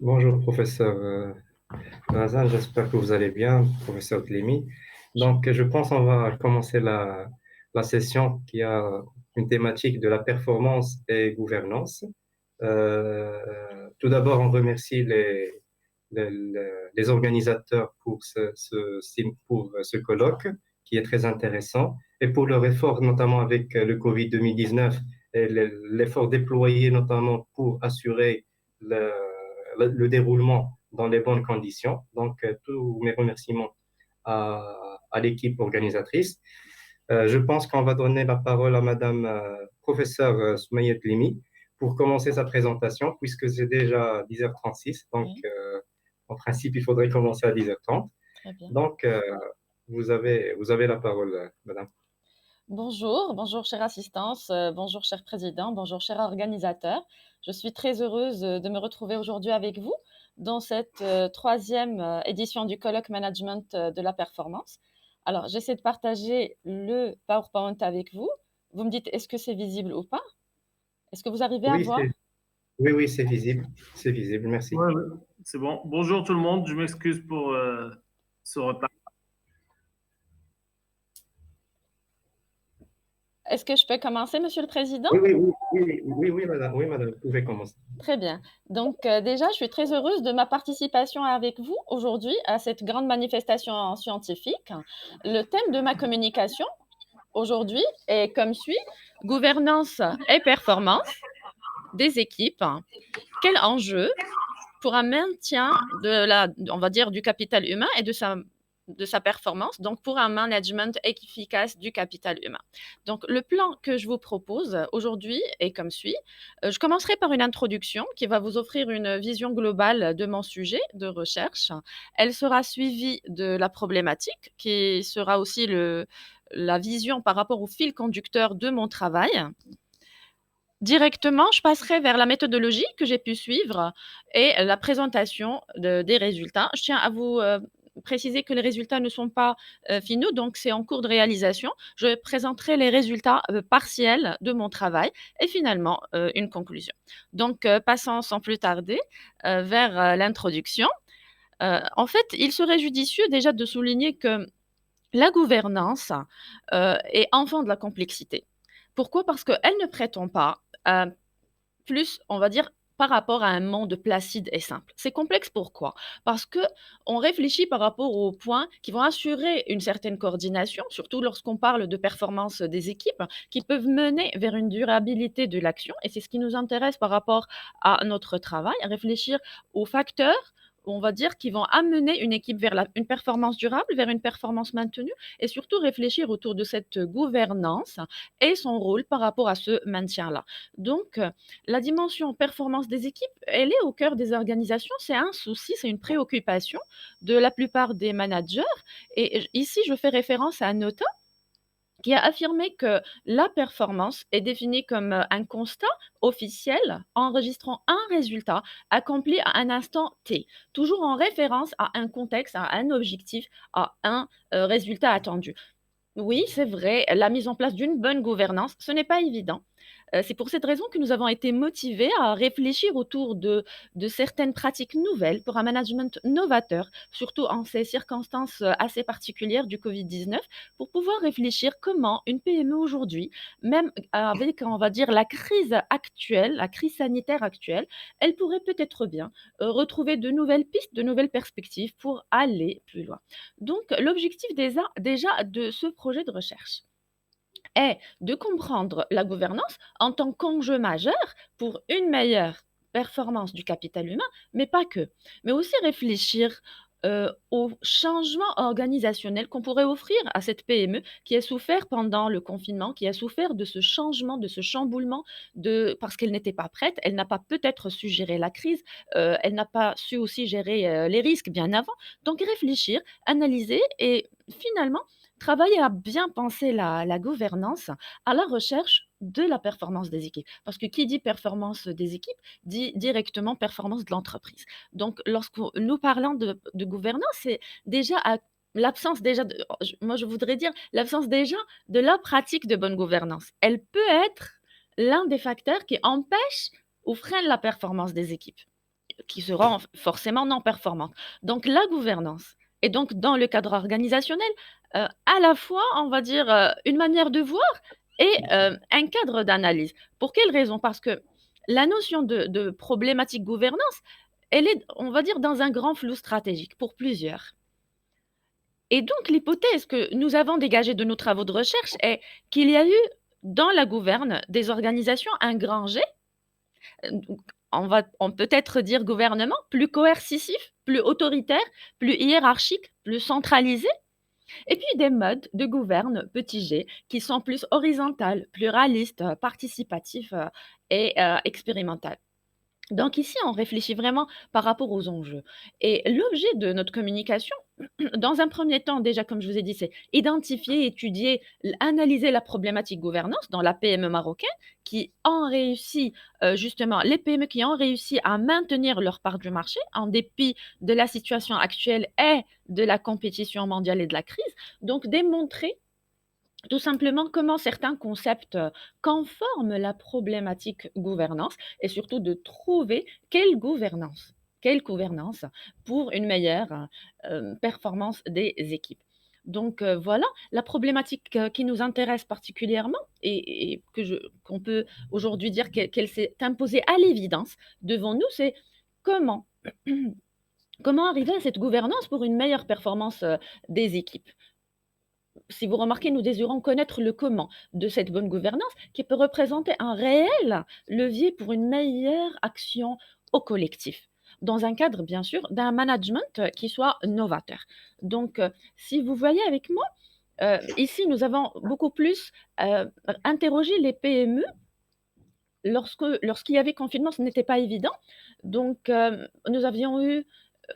Bonjour, professeur Razan, j'espère que vous allez bien, professeur Tlimi. Donc, je pense qu'on va commencer la session qui a une thématique de la performance et gouvernance. Tout d'abord, on remercie les organisateurs pour pour ce colloque qui est très intéressant et pour leur effort, notamment avec le Covid-19 et l'effort déployé notamment pour assurer le, le déroulement dans les bonnes conditions. Donc, tous mes remerciements à l'équipe organisatrice. Je pense qu'on va donner la parole à Madame professeure Soumaïet Limi pour commencer sa présentation, puisque c'est déjà 10h36. Donc, Oui, en principe, il faudrait commencer à 10h30. très bien. Donc, vous avez la parole, Madame. Bonjour, bonjour chère assistance, bonjour cher président, bonjour cher organisateur. Je suis très heureuse de me retrouver aujourd'hui avec vous dans cette troisième édition du colloque management de la performance. Alors, j'essaie de partager le PowerPoint avec vous. Vous me dites, est-ce que c'est visible ou pas? Est-ce que vous arrivez à Oui, voir? oui, c'est visible. C'est visible, merci. Ouais, ouais, c'est bon. Bonjour tout le monde, je m'excuse pour ce retard. Est-ce que je peux commencer, Monsieur le Président? Madame, oui, madame, vous pouvez commencer. Très bien. Donc, déjà, je suis très heureuse de ma participation avec vous aujourd'hui à cette grande manifestation scientifique. Le thème de ma communication aujourd'hui est comme suit: gouvernance et performance des équipes. Quel enjeu pour un maintien on va dire, du capital humain et de sa performance, donc pour un management efficace du capital humain. Donc, le plan que je vous propose aujourd'hui est comme suit. Je commencerai par une introduction qui va vous offrir une vision globale de mon sujet de recherche. Elle sera suivie de la problématique, qui sera aussi la vision par rapport au fil conducteur de mon travail. Directement, je passerai vers la méthodologie que j'ai pu suivre et la présentation des résultats. Je tiens à vous préciser que les résultats ne sont pas finaux, donc c'est en cours de réalisation. Je présenterai les résultats partiels de mon travail et finalement une conclusion. Donc, passons sans plus tarder vers l'introduction. En fait, il serait judicieux déjà de souligner que la gouvernance est enfant de la complexité. Pourquoi? Parce qu'elle ne prétend pas plus, on va dire, par rapport à un monde placide et simple. C'est complexe pourquoi? Parce que on réfléchit par rapport aux points qui vont assurer une certaine coordination, surtout lorsqu'on parle de performance des équipes, qui peuvent mener vers une durabilité de l'action. Et c'est ce qui nous intéresse par rapport à notre travail, à réfléchir aux facteurs, on va dire, qui vont amener une équipe vers une performance durable, vers une performance maintenue, et surtout réfléchir autour de cette gouvernance et son rôle par rapport à ce maintien-là. Donc, la dimension performance des équipes, elle est au cœur des organisations. C'est un souci, c'est une préoccupation de la plupart des managers. Et ici, je fais référence à un auteur qui a affirmé que la performance est définie comme un constat officiel enregistrant un résultat accompli à un instant T, toujours en référence à un contexte, à un objectif, à un résultat attendu. Oui, c'est vrai, la mise en place d'une bonne gouvernance, ce n'est pas évident. C'est pour cette raison que nous avons été motivés à réfléchir autour de certaines pratiques nouvelles pour un management novateur, surtout en ces circonstances, assez particulières du Covid-19, pour pouvoir réfléchir comment une PME aujourd'hui, même avec, on va dire, la crise actuelle, la crise sanitaire actuelle, elle pourrait peut-être bien, retrouver de nouvelles pistes, de nouvelles perspectives pour aller plus loin. Donc l'objectif déjà de ce projet de recherche est de comprendre la gouvernance en tant qu'enjeu majeur pour une meilleure performance du capital humain, mais pas que. Mais aussi réfléchir aux changements organisationnels qu'on pourrait offrir à cette PME qui a souffert pendant le confinement, qui a souffert de ce changement, de ce chamboulement, parce qu'elle n'était pas prête, elle n'a pas peut-être su gérer la crise, elle n'a pas su aussi gérer les risques bien avant. Donc réfléchir, analyser et finalement travailler à bien penser la gouvernance à la recherche de la performance des équipes. Parce que qui dit performance des équipes dit directement performance de l'entreprise. Donc, lorsque nous parlons de gouvernance, c'est déjà l'absence déjà moi je voudrais dire l'absence déjà de la pratique de bonne gouvernance. Elle peut être l'un des facteurs qui empêche ou freine la performance des équipes. qui seront forcément non performantes. Donc la gouvernance et donc dans le cadre organisationnel, à la fois, on va dire, une manière de voir et un cadre d'analyse. Pour quelle raison? Parce que la notion de problématique gouvernance, elle est, on va dire, dans un grand flou stratégique pour plusieurs. Et donc l'hypothèse que nous avons dégagée de nos travaux de recherche est qu'il y a eu dans la gouverne des organisations engrangées, on peut être dire gouvernement, plus coercitif, plus autoritaire, plus hiérarchique, plus centralisé, et puis des modes de gouverne petit g qui sont plus horizontales, pluralistes, participatifs et expérimentales. Donc ici, on réfléchit vraiment par rapport aux enjeux. Et l'objet de notre communication, dans un premier temps, déjà, comme je vous ai dit, c'est identifier, étudier, analyser la problématique gouvernance dans la PME marocaine qui ont réussi, justement, les PME qui ont réussi à maintenir leur part du marché en dépit de la situation actuelle et de la compétition mondiale et de la crise. Donc démontrer tout simplement comment certains concepts conforment la problématique gouvernance et surtout de trouver quelle gouvernance pour une meilleure performance des équipes. Donc voilà, la problématique qui nous intéresse particulièrement et qu'on peut aujourd'hui dire qu'elle s'est imposée à l'évidence devant nous, c'est comment, comment arriver à cette gouvernance pour une meilleure performance des équipes. Si vous remarquez, nous désirons connaître le comment de cette bonne gouvernance qui peut représenter un réel levier pour une meilleure action au collectif, dans un cadre, bien sûr, d'un management qui soit novateur. Donc, si vous voyez avec moi, ici, nous avons beaucoup plus interrogé les PME lorsqu'il y avait confinement, ce n'était pas évident. Donc, nous avions eu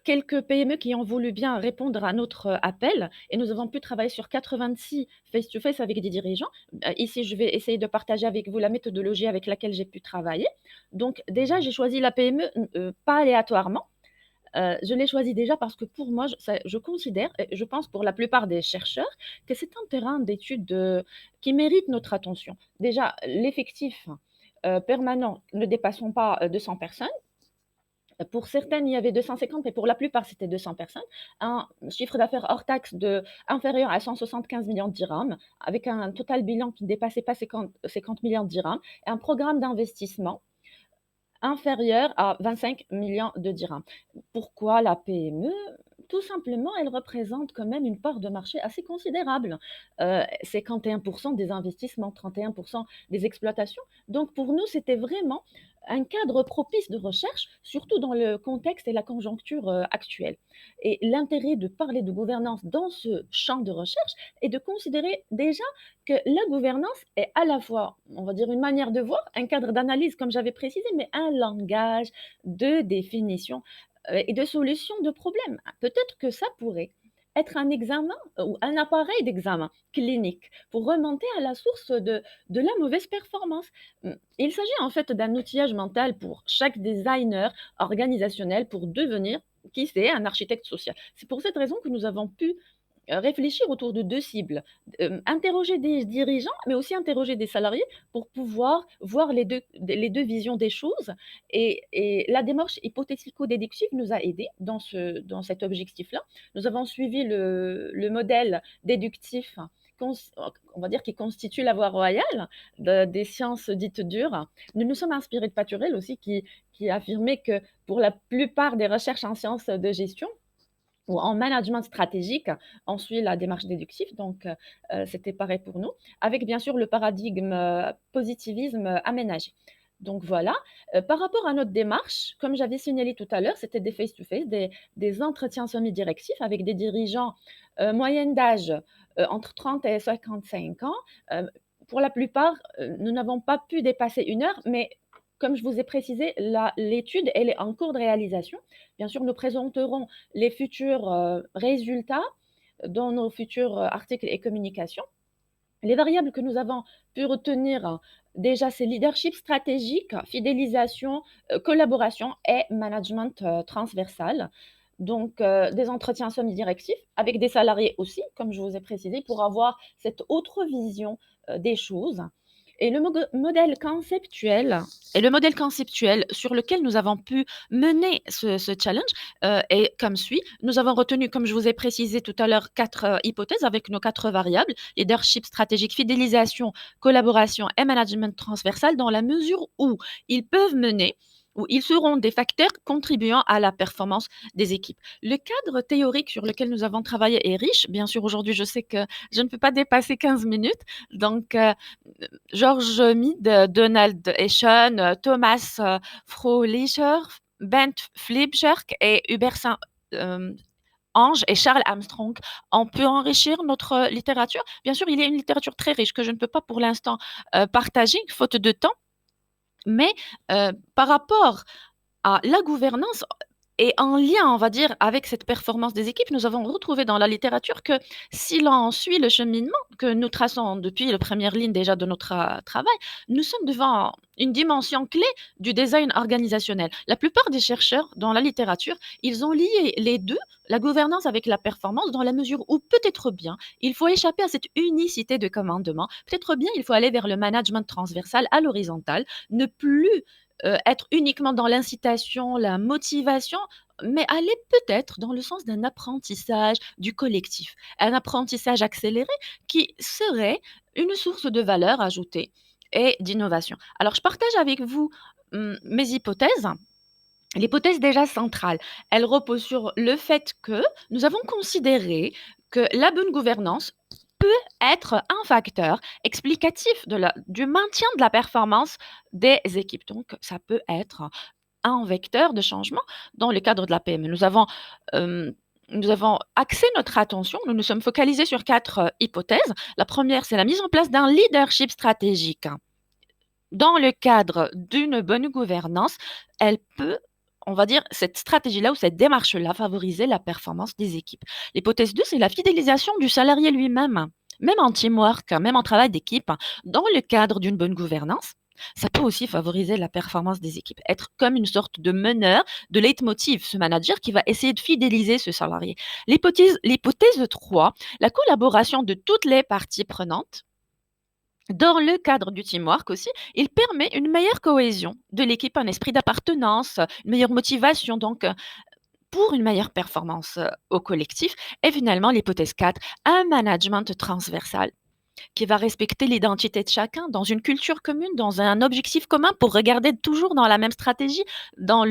quelques PME qui ont voulu bien répondre à notre appel et nous avons pu travailler sur 86 face-to-face avec des dirigeants. Ici, je vais essayer de partager avec vous la méthodologie avec laquelle j'ai pu travailler. Donc, déjà, j'ai choisi la PME pas aléatoirement. Je l'ai choisi déjà parce que pour moi, je considère, et je pense pour la plupart des chercheurs, que c'est un terrain d'étude qui mérite notre attention. Déjà, l'effectif permanent ne dépassons pas 200 personnes. Pour certaines, il y avait 250, mais pour la plupart, c'était 200 personnes. Un chiffre d'affaires hors taxe inférieur à 175 millions de dirhams, avec un total bilan qui ne dépassait pas 50 millions de dirhams, et un programme d'investissement inférieur à 25 millions de dirhams. Pourquoi la PME? Tout simplement, elle représente quand même une part de marché assez considérable. 51% des investissements, 31% des exploitations. Donc pour nous, c'était vraiment un cadre propice de recherche, surtout dans le contexte et la conjoncture actuelle. Et l'intérêt de parler de gouvernance dans ce champ de recherche est de considérer déjà que la gouvernance est à la fois, on va dire, une manière de voir, un cadre d'analyse, comme j'avais précisé, mais un langage de définition et de solution de problèmes. Peut-être que ça pourrait être un examen ou un appareil d'examen clinique pour remonter à la source de la mauvaise performance. Il s'agit en fait d'un outillage mental pour chaque designer organisationnel pour devenir, qui sait, un architecte social. C'est pour cette raison que nous avons pu réfléchir autour de 2 cibles, interroger des dirigeants, mais aussi interroger des salariés pour pouvoir voir les 2 visions des choses et la démarche hypothético-déductive nous a aidés dans cet objectif-là. Nous avons suivi le modèle déductif on va dire qui constitue la voie royale des sciences dites dures. Nous nous sommes inspirés de Paturel aussi qui affirmait que pour la plupart des recherches en sciences de gestion, ou en management stratégique, on suit la démarche déductive, donc c'était pareil pour nous, avec bien sûr le paradigme positivisme aménagé. Donc voilà. Par rapport à notre démarche, comme j'avais signalé tout à l'heure, c'était des face-to-face, des entretiens semi-directifs avec des dirigeants moyenne d'âge entre 30 et 55 ans. Pour la plupart, nous n'avons pas pu dépasser 1 heure, mais comme je vous ai précisé, l'étude, elle est en cours de réalisation. Bien sûr, nous présenterons les futurs résultats dans nos futurs articles et communications. Les variables que nous avons pu retenir, déjà, c'est leadership stratégique, fidélisation, collaboration et management transversal. Donc, des entretiens semi-directifs avec des salariés aussi, comme je vous ai précisé, pour avoir cette autre vision des choses. Et le modèle conceptuel Et le modèle conceptuel sur lequel nous avons pu mener ce challenge est comme suit. Nous avons retenu, comme je vous ai précisé tout à l'heure, 4 hypothèses avec nos 4 variables: leadership stratégique, fidélisation, collaboration et management transversal, dans la mesure où ils peuvent mener ou ils seront des facteurs contribuant à la performance des équipes. Le cadre théorique sur lequel nous avons travaillé est riche. Bien sûr, aujourd'hui, je sais que je ne peux pas dépasser 15 minutes. Donc, George Mead, Donald Eschen, Thomas Fröhlicher, Bent Fliebscherk et Hubert Ange et Charles Armstrong ont pu enrichir notre littérature. Bien sûr, il y a une littérature très riche que je ne peux pas pour l'instant partager, faute de temps. Mais par rapport à la gouvernance et en lien, on va dire, avec cette performance des équipes, nous avons retrouvé dans la littérature que si l'on suit le cheminement que nous traçons depuis les premières lignes déjà de notre travail, nous sommes devant une dimension clé du design organisationnel. La plupart des chercheurs dans la littérature, ils ont lié les deux, la gouvernance avec la performance, dans la mesure où peut-être bien il faut échapper à cette unicité de commandement, peut-être bien il faut aller vers le management transversal à l'horizontale, ne plus être uniquement dans l'incitation, la motivation, mais aller peut-être dans le sens d'un apprentissage du collectif, un apprentissage accéléré qui serait une source de valeur ajoutée et d'innovation. Alors, je partage avec vous mes hypothèses. L'hypothèse déjà centrale, elle repose sur le fait que nous avons considéré que la bonne gouvernance peut être un facteur explicatif du maintien de la performance des équipes. Donc, ça peut être un vecteur de changement dans le cadre de la PME. Nous avons axé notre attention, nous nous sommes focalisés sur 4 hypothèses. La première, c'est la mise en place d'un leadership stratégique. Dans le cadre d'une bonne gouvernance, elle peut, on va dire, cette stratégie-là ou cette démarche-là, favoriser la performance des équipes. L'hypothèse 2, c'est la fidélisation du salarié lui-même. Même en teamwork, même en travail d'équipe, dans le cadre d'une bonne gouvernance, ça peut aussi favoriser la performance des équipes. Être comme une sorte de meneur, de leitmotiv, ce manager qui va essayer de fidéliser ce salarié. L'hypothèse 3, la collaboration de toutes les parties prenantes. Dans le cadre du teamwork aussi, il permet une meilleure cohésion de l'équipe, un esprit d'appartenance, une meilleure motivation, donc pour une meilleure performance au collectif. Et finalement, l'hypothèse 4, un management transversal qui va respecter l'identité de chacun dans une culture commune, dans un objectif commun pour regarder toujours dans la même stratégie, dans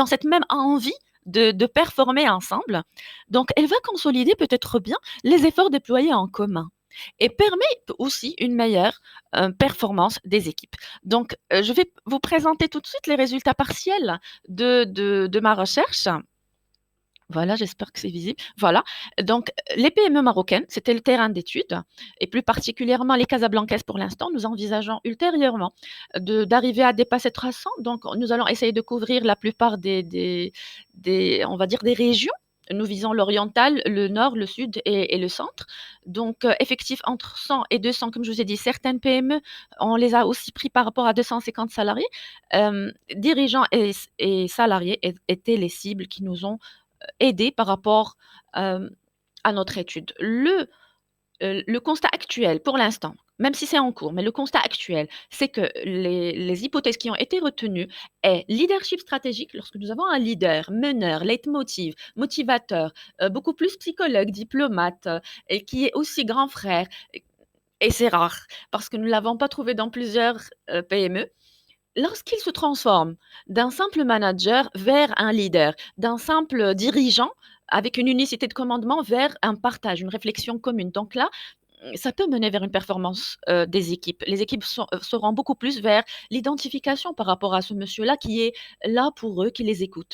cette même envie de performer ensemble. Donc, elle va consolider peut-être bien les efforts déployés en commun et permet aussi une meilleure performance des équipes. Donc, je vais vous présenter tout de suite les résultats partiels de ma recherche. Voilà, j'espère que c'est visible. Voilà, donc les PME marocaines, c'était le terrain d'étude et plus particulièrement les Casablancaises pour l'instant. Nous envisageons ultérieurement d'arriver à dépasser 300. Donc, nous allons essayer de couvrir la plupart on va dire, des régions. Nous visons l'oriental, le nord, le sud et le centre. Donc, effectif entre 100 et 200, comme je vous ai dit, certaines PME, on les a aussi pris par rapport à 250 salariés. Dirigeants et salariés étaient les cibles qui nous ont aidés par rapport à notre étude. Le constat actuel, pour l'instant, même si c'est en cours, mais le constat actuel, c'est que les hypothèses qui ont été retenues est leadership stratégique, lorsque nous avons un leader, meneur, leitmotiv, motivateur, beaucoup plus psychologue, diplomate, et qui est aussi grand frère, et c'est rare, parce que nous ne l'avons pas trouvé dans plusieurs PME. Lorsqu'il se transforme d'un simple manager vers un leader, d'un simple dirigeant avec une unicité de commandement vers un partage, une réflexion commune. Donc là, ça peut mener vers une performance des équipes. Les équipes seront beaucoup plus vers l'identification par rapport à ce monsieur-là qui est là pour eux, qui les écoute.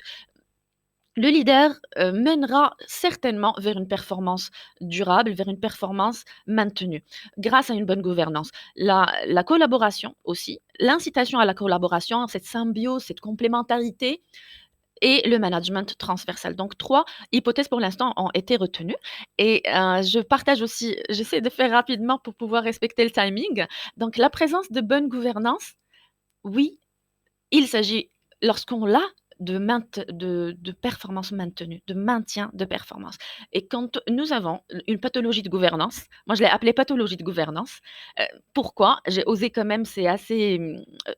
Le leader mènera certainement vers une performance durable, vers une performance maintenue, grâce à une bonne gouvernance. La collaboration aussi, l'incitation à la collaboration, cette symbiose, cette complémentarité et le management transversal. Donc 3 hypothèses pour l'instant ont été retenues et je partage aussi, j'essaie de faire rapidement pour pouvoir respecter le timing. Donc la présence de bonne gouvernance, oui, il s'agit, lorsqu'on l'a, de performance maintenue, de maintien de performance. Et quand nous avons une pathologie de gouvernance, moi je l'ai appelée pathologie de gouvernance. Pourquoi? J'ai osé quand même, c'est assez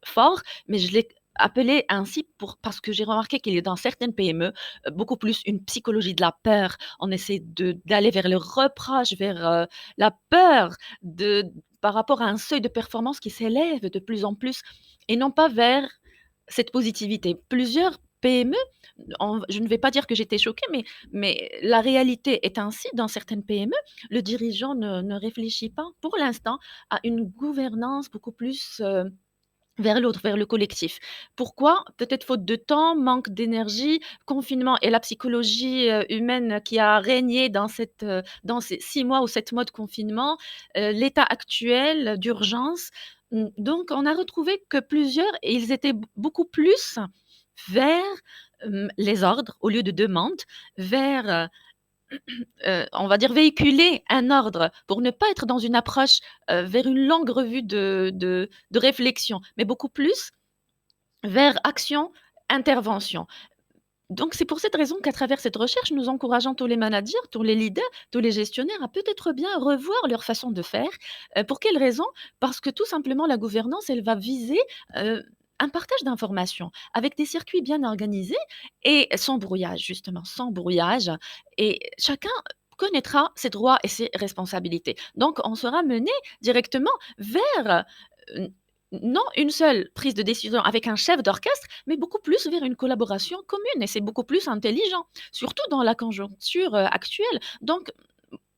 fort, mais je l'ai appelé ainsi parce que j'ai remarqué qu'il y a dans certaines PME beaucoup plus une psychologie de la peur. On essaie d'aller vers le reproche, vers la peur par rapport à un seuil de performance qui s'élève de plus en plus et non pas vers cette positivité. Plusieurs PME, je ne vais pas dire que j'étais choquée, mais la réalité est ainsi dans certaines PME, le dirigeant ne réfléchit pas pour l'instant à une gouvernance beaucoup plus vers l'autre, vers le collectif. Pourquoi? Peut-être faute de temps, manque d'énergie, confinement et la psychologie humaine qui a régné dans ces 6 mois ou 7 mois de confinement, l'état actuel d'urgence. Donc, on a retrouvé que plusieurs, et ils étaient beaucoup plus vers les ordres au lieu de demandes, vers on va dire véhiculer un ordre pour ne pas être dans une approche vers une longue revue de réflexion, mais beaucoup plus vers action, intervention. Donc, c'est pour cette raison qu'à travers cette recherche, nous encourageons tous les managers, tous les leaders, tous les gestionnaires à peut-être bien revoir leur façon de faire. Pour quelle raison? Parce que tout simplement, la gouvernance, elle va viser un partage d'informations avec des circuits bien organisés et sans brouillage, justement, sans brouillage. Et chacun connaîtra ses droits et ses responsabilités. Donc, on sera mené directement vers non une seule prise de décision avec un chef d'orchestre, mais beaucoup plus vers une collaboration commune et c'est beaucoup plus intelligent, surtout dans la conjoncture actuelle. Donc,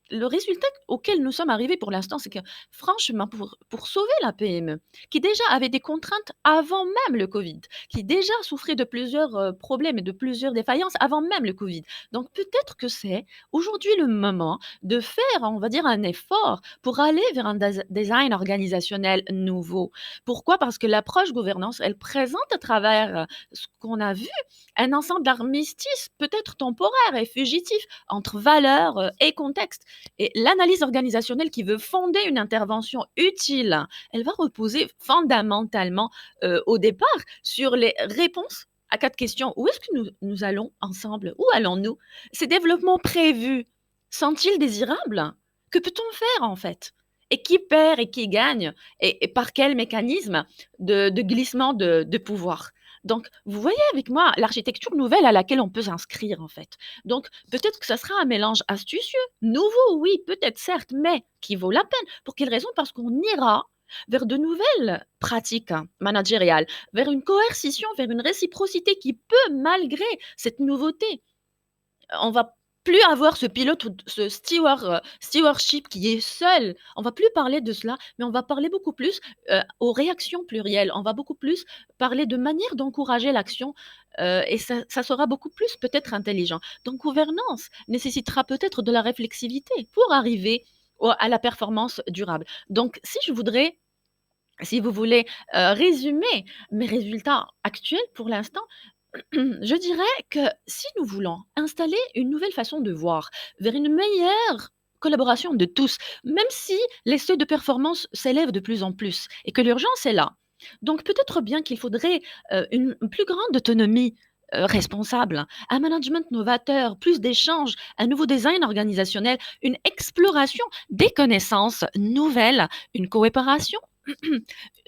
le résultat auquel nous sommes arrivés pour l'instant, c'est que franchement, pour sauver la PME, qui déjà avait des contraintes avant même le Covid, qui déjà souffrait de plusieurs problèmes et de plusieurs défaillances avant même le Covid. Donc peut-être que c'est aujourd'hui le moment de faire, on va dire, un effort pour aller vers un design organisationnel nouveau. Pourquoi? Parce que l'approche gouvernance, elle présente à travers ce qu'on a vu un ensemble d'armistices peut-être temporaires et fugitifs entre valeurs et contexte. Et l'analyse organisationnelle qui veut fonder une intervention utile, elle va reposer fondamentalement au départ sur les réponses à 4 questions. Où est-ce que nous allons ensemble? Où allons-nous? Ces développements prévus sont-ils désirables? Que peut-on faire en fait? Et qui perd et qui gagne? Et par quel mécanisme de glissement de pouvoir? Donc, vous voyez avec moi l'architecture nouvelle à laquelle on peut s'inscrire en fait. Donc, peut-être que ça sera un mélange astucieux, nouveau, oui, peut-être certes, mais qui vaut la peine. Pour quelle raison? Parce qu'on ira vers de nouvelles pratiques managériales, vers une coercition, vers une réciprocité qui peut, malgré cette nouveauté, on va plus avoir ce pilote ou ce stewardship qui est seul. On va plus parler de cela, mais on va parler beaucoup plus aux réactions plurielles. On va beaucoup plus parler de manière d'encourager l'action et ça sera beaucoup plus peut-être intelligent. Donc, gouvernance nécessitera peut-être de la réflexivité pour arriver à la performance durable. Donc, si vous voulez résumer mes résultats actuels pour l'instant, je dirais que si nous voulons installer une nouvelle façon de voir vers une meilleure collaboration de tous, même si les seuils de performance s'élèvent de plus en plus et que l'urgence est là. Donc peut-être bien qu'il faudrait une plus grande autonomie responsable, un management novateur, plus d'échanges, un nouveau design organisationnel, une exploration des connaissances nouvelles, une coopération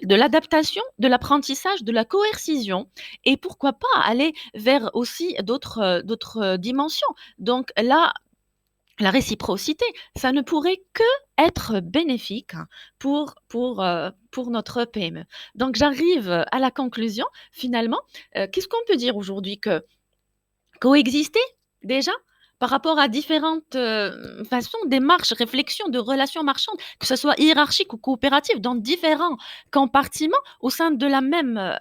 de l'adaptation, de l'apprentissage, de la coercition et pourquoi pas aller vers aussi d'autres dimensions. Donc là, la réciprocité, ça ne pourrait que être bénéfique pour notre PME. Donc j'arrive à la conclusion finalement. Qu'est-ce qu'on peut dire aujourd'hui? Que coexister déjà par rapport à différentes façons, démarches, réflexions de relations marchandes, que ce soit hiérarchique ou coopérative, dans différents compartiments au sein de la même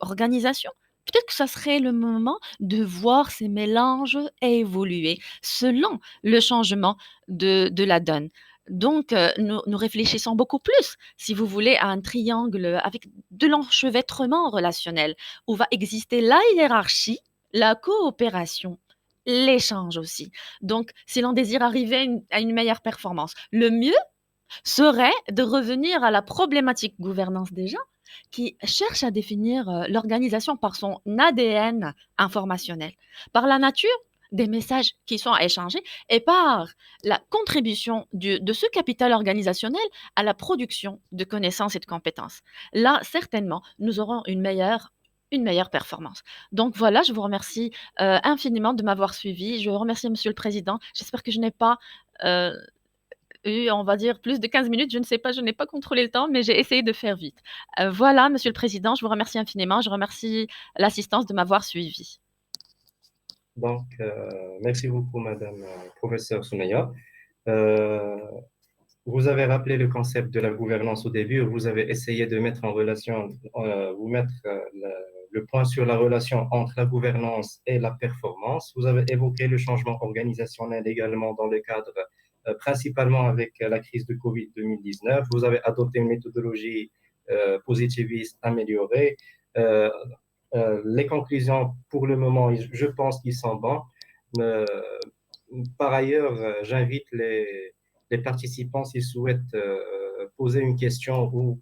organisation. Peut-être que ça serait le moment de voir ces mélanges évoluer selon le changement de la donne. Donc, nous réfléchissons beaucoup plus, si vous voulez, à un triangle avec de l'enchevêtrement relationnel, où va exister la hiérarchie, la coopération, l'échange aussi. Donc, si l'on désire arriver à une meilleure performance, le mieux serait de revenir à la problématique gouvernance déjà, qui cherche à définir l'organisation par son ADN informationnel, par la nature des messages qui sont échangés et par la contribution de ce capital organisationnel à la production de connaissances et de compétences. Là, certainement, nous aurons une meilleure performance. Donc voilà, je vous remercie infiniment de m'avoir suivi. Je remercie Monsieur le Président. J'espère que je n'ai pas eu, on va dire, plus de 15 minutes. Je ne sais pas, je n'ai pas contrôlé le temps, mais j'ai essayé de faire vite. Voilà, Monsieur le Président, je vous remercie infiniment. Je remercie l'assistance de m'avoir suivi. Donc, merci beaucoup, Madame professeure Soumeya. Euh, Vous avez rappelé le concept de la gouvernance au début. Vous avez essayé de mettre en relation, vous mettre le point sur la relation entre la gouvernance et la performance. Vous avez évoqué le changement organisationnel également dans le cadre, principalement avec la crise de Covid 2019. Vous avez adopté une méthodologie positiviste améliorée. Euh, les conclusions, pour le moment, je pense qu'ils sont bons. Euh, Par ailleurs, j'invite les participants, s'ils souhaitent poser une question ou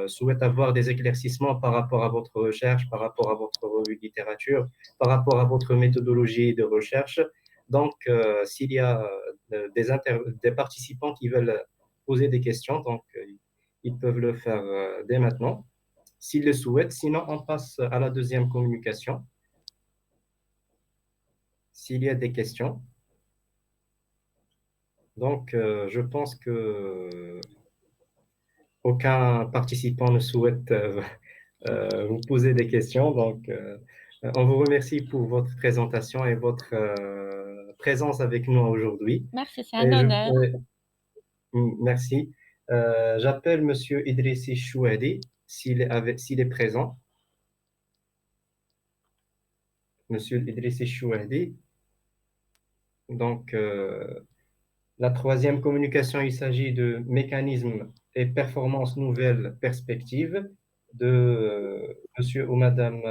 souhaitent avoir des éclaircissements par rapport à votre recherche, par rapport à votre revue de littérature, par rapport à votre méthodologie de recherche. Donc, s'il y a des participants qui veulent poser des questions, donc ils peuvent le faire dès maintenant, s'ils le souhaitent. Sinon, on passe à la deuxième communication. S'il y a des questions. Donc, je pense que aucun participant ne souhaite vous poser des questions. Donc, on vous remercie pour votre présentation et votre présence avec nous aujourd'hui. Merci, c'est un Et honneur. merci. J'appelle Monsieur Idrissi Chouadi, s'il est présent. Monsieur Idrissi Chouadi. Donc, la troisième communication, il s'agit de mécanismes et performances nouvelles perspectives de monsieur ou madame